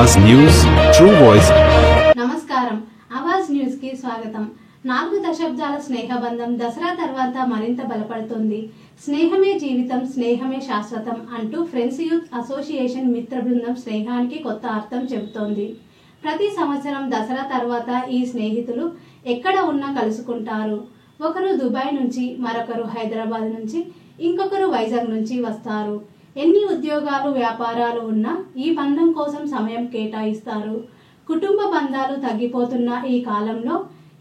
आवाज news true voice. నమస్కారం Awaaz news కి స్వాగతం। 4 దశాబ్దాల స్నేహబంధం దసరా తర్వాత మరింత బలపడుతుంది। స్నేహమే జీవితం, స్నేహమే శాశ్వతం అంటూ ఫ్రెండ్స్ యూత్ అసోసియేషన్ మిత్ర బృందం స్నేహానికి కొత్త అర్థం చెబుతోంది। ప్రతి సంవత్సరం దసరా తర్వాత ఈ స్నేహితులు ఎక్కడ ఉన్నా కలుసుకుంటారు। ఒకరు దుబాయ్ నుంచి, మరొకరు హైదరాబాద్ నుంచి, ఇంకొకరు వైజాగ్ నుంచి వస్తారు। ఎన్ని ఉద్యోగాలు వ్యాపారాలు ఉన్నా ఈ బంధం కోసం సమయం కేటాయిస్తారు। కుటుంబ బంధాలు తగ్గిపోతున్న ఈ కాలంలో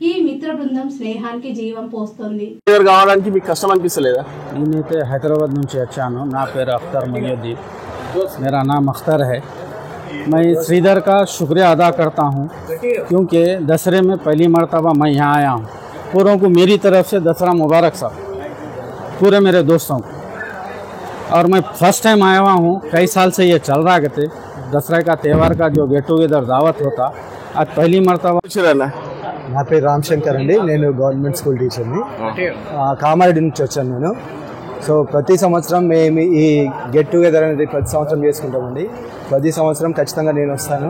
ఈ మిత్ర బృందం స్నేహానికి జీవం పోస్తుంది। కావడానికి మీకు కష్టం అనిపిస్తలేదా? నేనైతే హైదరాబాద్ నుంచి వచ్చాను। నా పేరు అఖ్तर మొయినుద్దీన్, मेरा नाम अख्तर है। मैं श्रीधर का शुक्रिया अदा करता हूँ क्योंकि दसरे में पहली मर्तबा मैं यहाँ आया हूँ। पूरों को मेरी तरफ से दसरा मुबारक साहब, पूरे मेरे दोस्तों को। और मैं फर्स्ट टाइम आया हुआ हूँ, कई साल से ये चल रहा करते दसरा का त्यौहार का जो गेट टुगेदर दावत होता, आज पहली मर्तबा। నా పేరు రామ్ శంకర్ అండి, నేను గవర్నమెంట్ స్కూల్ టీచర్ని, కామారెడ్డి నుంచి వచ్చాను నేను। సో ప్రతి సంవత్సరం మేము ఈ గెట్ టుగెదర్ అనేది ప్రతి సంవత్సరం చేసుకుంటామండి। ప్రతి సంవత్సరం ఖచ్చితంగా నేను వస్తాను।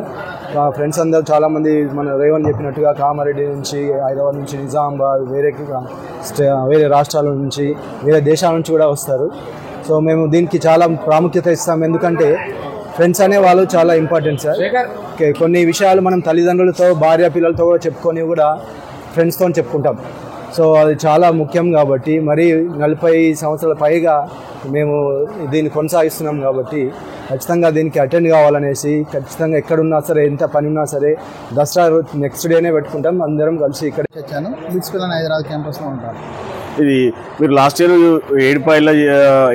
మా ఫ్రెండ్స్ అందరూ చాలామంది మన రేవన్ చెప్పినట్టుగా కామారెడ్డి నుంచి, హైదరాబాద్ నుంచి, నిజామాబాద్, వేరే రాష్ట్రాల నుంచి, వేరే దేశాల నుంచి కూడా వస్తారు। సో మేము దీనికి చాలా ప్రాముఖ్యత ఇస్తాం, ఎందుకంటే ఫ్రెండ్స్ అనే వాళ్ళు చాలా ఇంపార్టెంట్ సార్। కొన్ని విషయాలు మనం తల్లిదండ్రులతో, భార్య పిల్లలతో కూడా చెప్పుకొని కూడా ఫ్రెండ్స్తో చెప్పుకుంటాం। సో అది చాలా ముఖ్యం కాబట్టి, మరి 40 సంవత్సరాల పైగా మేము దీన్ని కొనసాగిస్తున్నాం కాబట్టి ఖచ్చితంగా దీనికి అటెండ్ కావాలనేసి, ఖచ్చితంగా ఎక్కడున్నా సరే, ఎంత పని ఉన్నా సరే, దసరా నెక్స్ట్ డేనే పెట్టుకుంటాం। అందరం కలిసి ఇక్కడ వచ్చాను। బిట్స్ పిల్లలు హైదరాబాద్ క్యాంపస్లో ఉంటారు। ఇది మీరు లాస్ట్ ఇయర్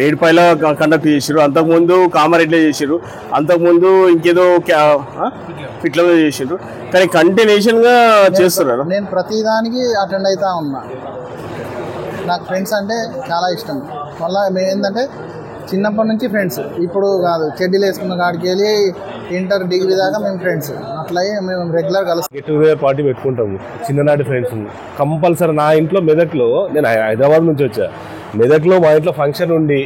ఏడుపాయల కండక్ట్ చేసారు, అంతకుముందు కామారెడ్డిలో చేసారు, అంతకుముందు ఇంకేదో ఫిట్లో చేసారు, కానీ కంటిన్యూషన్గా చేస్తున్నారు। నేను ప్రతిదానికి అటెండ్ అవుతా ఉన్నా। నాకు ఫ్రెండ్స్ అంటే చాలా ఇష్టం। మళ్ళీ మేము ఏంటంటే చిన్నప్పటి నుంచి ఫ్రెండ్స్, ఇప్పుడు కాదు, చెడ్డీలు వేసుకున్న కాడికి వెళ్ళి ఇంటర్ డిగ్రీ దాకా మేము ఫ్రెండ్స్, అట్లాగే మేము రెగ్యులర్ కలుస్తాం। గెట్ టుగెదర్ పార్టీ పెట్టుకుంటాము, చిన్ననాటి ఫ్రెండ్స్ కంపల్సరీ। నా ఇంట్లో మెదక్లో, నేను హైదరాబాద్ నుంచి వచ్చా, మెదక్లో మా ఇంట్లో ఫంక్షన్ ఉండి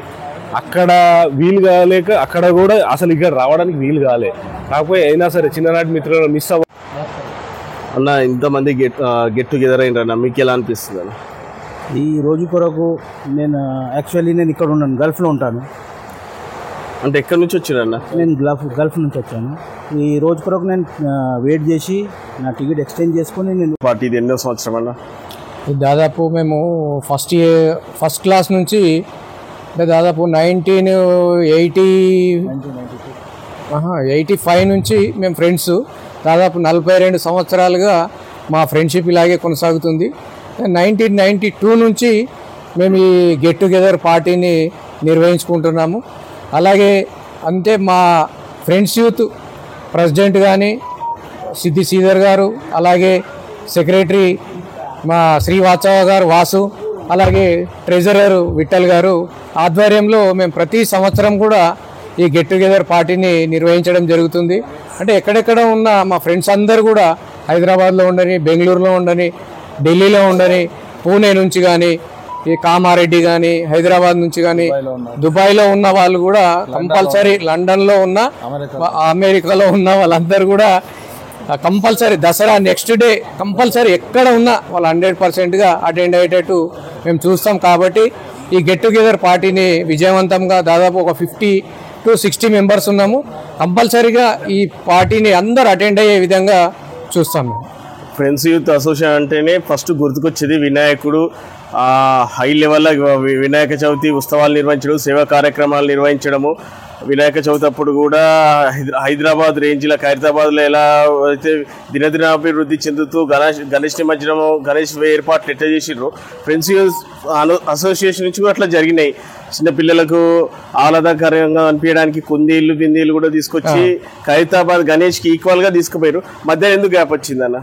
అక్కడ వీలు కాలేక అక్కడ కూడా అసలు ఇక్కడ రావడానికి వీలు కాలే, కాకపోతే అయినా సరే చిన్ననాటి మిత్రులను మిస్ అవ్వ అన్న। ఇంతమంది గెట్ టుగెదర్ అయినరన్న, మీకు ఎలా అనిపిస్తుంది అన్న? ఈ రోజు కొరకు నేను యాక్చువల్లీ నేను ఇక్కడ ఉన్నాను, గల్ఫ్లో ఉంటాను। అంటే ఎక్కడి నుంచి వచ్చిరన్న? నేను గల్ఫ్ నుంచి వచ్చాను। ఈ రోజు కొరకు నేను వెయిట్ చేసి నా టికెట్ ఎక్స్చేంజ్ చేసుకొని నేను పార్టీ ఇది ఎన్నో సంవత్సరం అన్న? దాదాపు మేము ఫస్ట్ క్లాస్ నుంచి దాదాపు 1985 నుంచి మేము ఫ్రెండ్స్, దాదాపు 42 సంవత్సరాలుగా మా ఫ్రెండ్షిప్ ఇలాగే కొనసాగుతుంది। 1992 నుంచి మేము ఈ గెట్ టుగెదర్ పార్టీని నిర్వహించుకుంటున్నాము। అలాగే అంతే మా ఫ్రెండ్స్ యూత్ ప్రెసిడెంట్ కానీ సిద్ధి శ్రీధర్ గారు, అలాగే సెక్రటరీ మా శ్రీవాత్సవ గారు వాసు, అలాగే ట్రెజరర్ విఠల్ గారు ఆధ్వర్యంలో మేము ప్రతి సంవత్సరం కూడా ఈ గెట్ టుగెదర్ పార్టీని నిర్వహించడం జరుగుతుంది। అంటే ఎక్కడెక్కడ ఉన్న మా ఫ్రెండ్స్ అందరూ కూడా హైదరాబాద్లో ఉండని, బెంగళూరులో ఉండని, ఢిల్లీలో ఉండని, పూణే నుంచి కానీ, ఈ కామారెడ్డి కానీ, హైదరాబాద్ నుంచి కానీ, దుబాయ్లో ఉన్న వాళ్ళు కూడా కంపల్సరీ, లండన్లో ఉన్న, అమెరికాలో ఉన్న వాళ్ళందరూ కూడా compulsory Dasara next day compulsory ఎక్కడ ఉన్నా వాళ్ళు 100%గా అటెండ్ అయ్యేటట్టు మేము చూస్తాం। కాబట్టి ఈ గెట్ టుగెదర్ పార్టీని విజయవంతంగా దాదాపు ఒక 50 to 60 మెంబర్స్ ఉన్నాము, కంపల్సరీగా ఈ పార్టీని అందరు అటెండ్ అయ్యే విధంగా చూస్తాం మేము। ఫ్రెండ్స్ యూత్ అసోసియేషన్ అంటేనే ఫస్ట్ గుర్తుకొచ్చేది వినాయకుడు, హై లెవెల్లో వినాయక చవితి ఉత్సవాలు నిర్వహించడం, సేవా కార్యక్రమాలు నిర్వహించడము। వినాయక చవితి అప్పుడు కూడా హైదరాబాద్ రేంజ్లో, ఖైరతాబాద్లో ఎలా అయితే దినదినాభివృద్ధి చెందుతూ గణేష్ నిమజ్జనము, గణేష్ ఏర్పాట్లు ఎట్లా చేసిర్రు, ఫ్రెండ్స్ యూత్ అసోసియేషన్ నుంచి కూడా అట్లా జరిగినాయి। చిన్నపిల్లలకు ఆహ్లాదకరంగా అనిపించడానికి కుందీళ్ళు బిందీలు కూడా తీసుకొచ్చి ఖైరతాబాద్ గణేష్కి ఈక్వల్గా తీసుకుపోయారు। మధ్య ఎందుకు గ్యాప్ వచ్చిందన్న?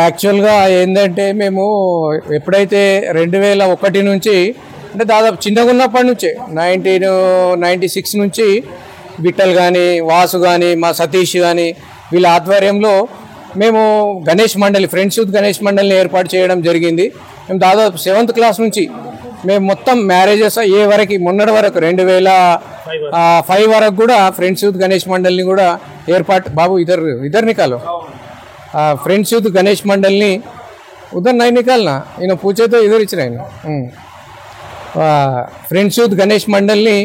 యాక్చువల్గా ఏంటంటే మేము ఎప్పుడైతే 2001 నుంచి, అంటే దాదాపు చిన్నగా ఉన్నప్పటి నుంచే 1996 నుంచి విఠల్ కానీ, వాసు కానీ, మా సతీష్ కానీ వీళ్ళ ఆధ్వర్యంలో మేము గణేష్ మండలి, ఫ్రెండ్స్ యూత్ గణేష్ మండలిని ఏర్పాటు చేయడం జరిగింది। మేము దాదాపు 7th క్లాస్ నుంచి మేము మొత్తం మ్యారేజెస్ ఏ వరకు మొన్నటి వరకు 2005 వరకు కూడా ఫ్రెండ్స్ యూత్ గణేష్ మండలిని కూడా ఏర్పాటు బాబు ఇద్దరు నికాలు ఫ్రెండ్స్ యూత్ గణేష్ మండలిని ఉదర్ నై నికాలనా ఈయన పూచేతో ఇద్దరు ఇచ్చిన ఆయన ఫ్రెండ్స్ యూత్ గణేష్ మండలిని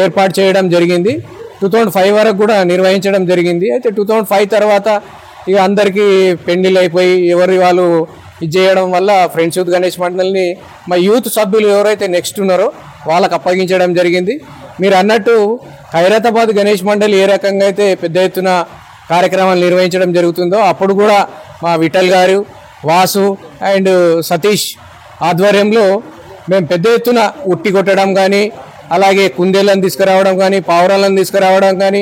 ఏర్పాటు చేయడం జరిగింది. 2005 వరకు కూడా నిర్వహించడం జరిగింది. అయితే 2005 తర్వాత ఇక అందరికీ పెండిలు అయిపోయి ఎవరి వాళ్ళు ఇది చేయడం వల్ల ఫ్రెండ్స్ యూత్ గణేష్ మండలిని మా యూత్ సభ్యులు ఎవరైతే నెక్స్ట్ ఉన్నారో వాళ్ళకి అప్పగించడం జరిగింది. మీరు అన్నట్టు ఖైరతాబాద్ గణేష్ మండలి ఏ రకంగా అయితే పెద్ద ఎత్తున కార్యక్రమాలు నిర్వహించడం జరుగుతుందో అప్పుడు కూడా మా విఠల్ గారు, వాసు అండ్ సతీష్ ఆధ్వర్యంలో మేము పెద్ద ఎత్తున ఉట్టి కొట్టడం కానీ, అలాగే కుందేళ్ళని తీసుకురావడం కానీ, పావురాలను తీసుకురావడం కానీ,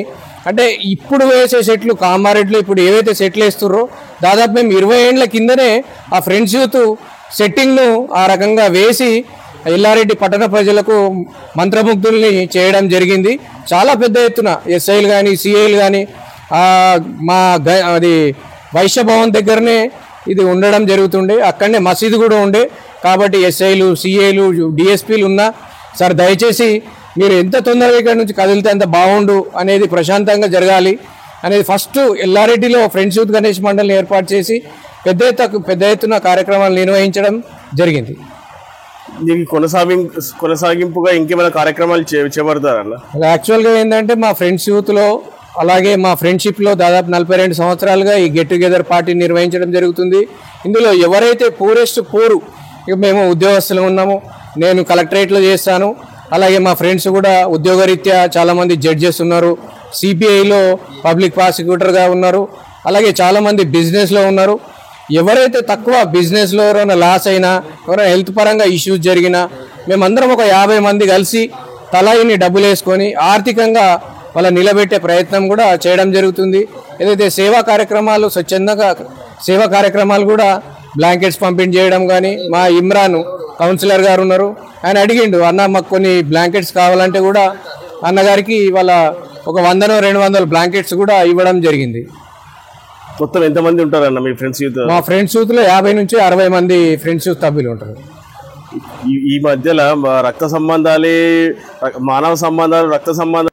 అంటే ఇప్పుడు వేసే సెట్లు కామారెడ్డిలో ఇప్పుడు ఏవైతే సెట్లు వేస్తున్నారో దాదాపు మేము 20 ఏళ్ల కిందనే ఆ ఫ్రెండ్స్ యూత్ సెట్టింగ్ను ఆ రకంగా వేసి ఎల్లారెడ్డి పట్టణ ప్రజలకు మంత్రముగ్ధుల్ని చేయడం జరిగింది. చాలా పెద్ద ఎత్తున ఎస్ఐలు కానీ, సిఐలు కానీ మా అది వైశ్య భవన్ దగ్గరనే ఇది ఉండడం జరుగుతుండే. అక్కడనే మసీదు కూడా ఉండే. కాబట్టి ఎస్ఐలు, సిఐలు, డిఎస్పీలు ఉన్నా సార్ దయచేసి మీరు ఎంత తొందరగా ఇక్కడ నుంచి కదిలితే అంత బాగుండు అనేది, ప్రశాంతంగా జరగాలి అనేది ఫస్ట్ ఎల్లారెడ్డిలో ఫ్రెండ్స్ యూత్ గణేష్ మండలిని ఏర్పాటు చేసి పెద్ద ఎత్తున కార్యక్రమాలు నిర్వహించడం జరిగింది. దీనికి కొనసాగింపుగా ఇంకేమైనా కార్యక్రమాలు చేపడతారన్న? యాక్చువల్గా ఏంటంటే మా ఫ్రెండ్స్ యూత్లో అలాగే మా ఫ్రెండ్షిప్లో దాదాపు 42 సంవత్సరాలుగా ఈ గెట్ టుగెదర్ పార్టీ నిర్వహించడం జరుగుతుంది. ఇందులో ఎవరైతే పూరెస్ట్ పూరు, ఇక మేము ఉద్యోగస్తులు ఉన్నాము, నేను కలెక్టరేట్లో చేస్తాను, అలాగే మా ఫ్రెండ్స్ కూడా ఉద్యోగరీత్యా చాలామంది జడ్జెస్ ఉన్నారు, సిబిఐలో పబ్లిక్ ప్రాసిక్యూటర్గా ఉన్నారు, అలాగే చాలామంది బిజినెస్లో ఉన్నారు. ఎవరైతే తక్కువ బిజినెస్లో ఎవరైనా లాస్ అయినా, ఎవరైనా హెల్త్ పరంగా ఇష్యూస్ జరిగినా మేమందరం ఒక 50 మంది కలిసి తలా ఇన్ని డబ్బులు వేసుకొని ఆర్థికంగా వాళ్ళ నిలబెట్టే ప్రయత్నం కూడా చేయడం జరుగుతుంది. ఏదైతే సేవా కార్యక్రమాలు, స్వచ్ఛందంగా సేవా కార్యక్రమాలు కూడా బ్లాంకెట్స్ పంపిణీ చేయడం కానీ, మా ఇమ్రాన్ కౌన్సిలర్ గారు ఉన్నారు, ఆయన అడిగిండు అన్న మాకు కొన్ని బ్లాంకెట్స్ కావాలంటే కూడా అన్నగారికి వాళ్ళ ఒక 100-200 బ్లాంకెట్స్ కూడా ఇవ్వడం జరిగింది. మొత్తం ఎంతమంది ఉంటారన్న మీ ఫ్రెండ్స్ యూత్? మా ఫ్రెండ్స్ యూత్లో 50 నుంచి 60 మంది ఫ్రెండ్స్ యూత్ సభ్యులు ఉంటారు. ఈ మధ్యలో రక్త సంబంధాలే, మానవ సంబంధాలు, రక్త సంబంధాలు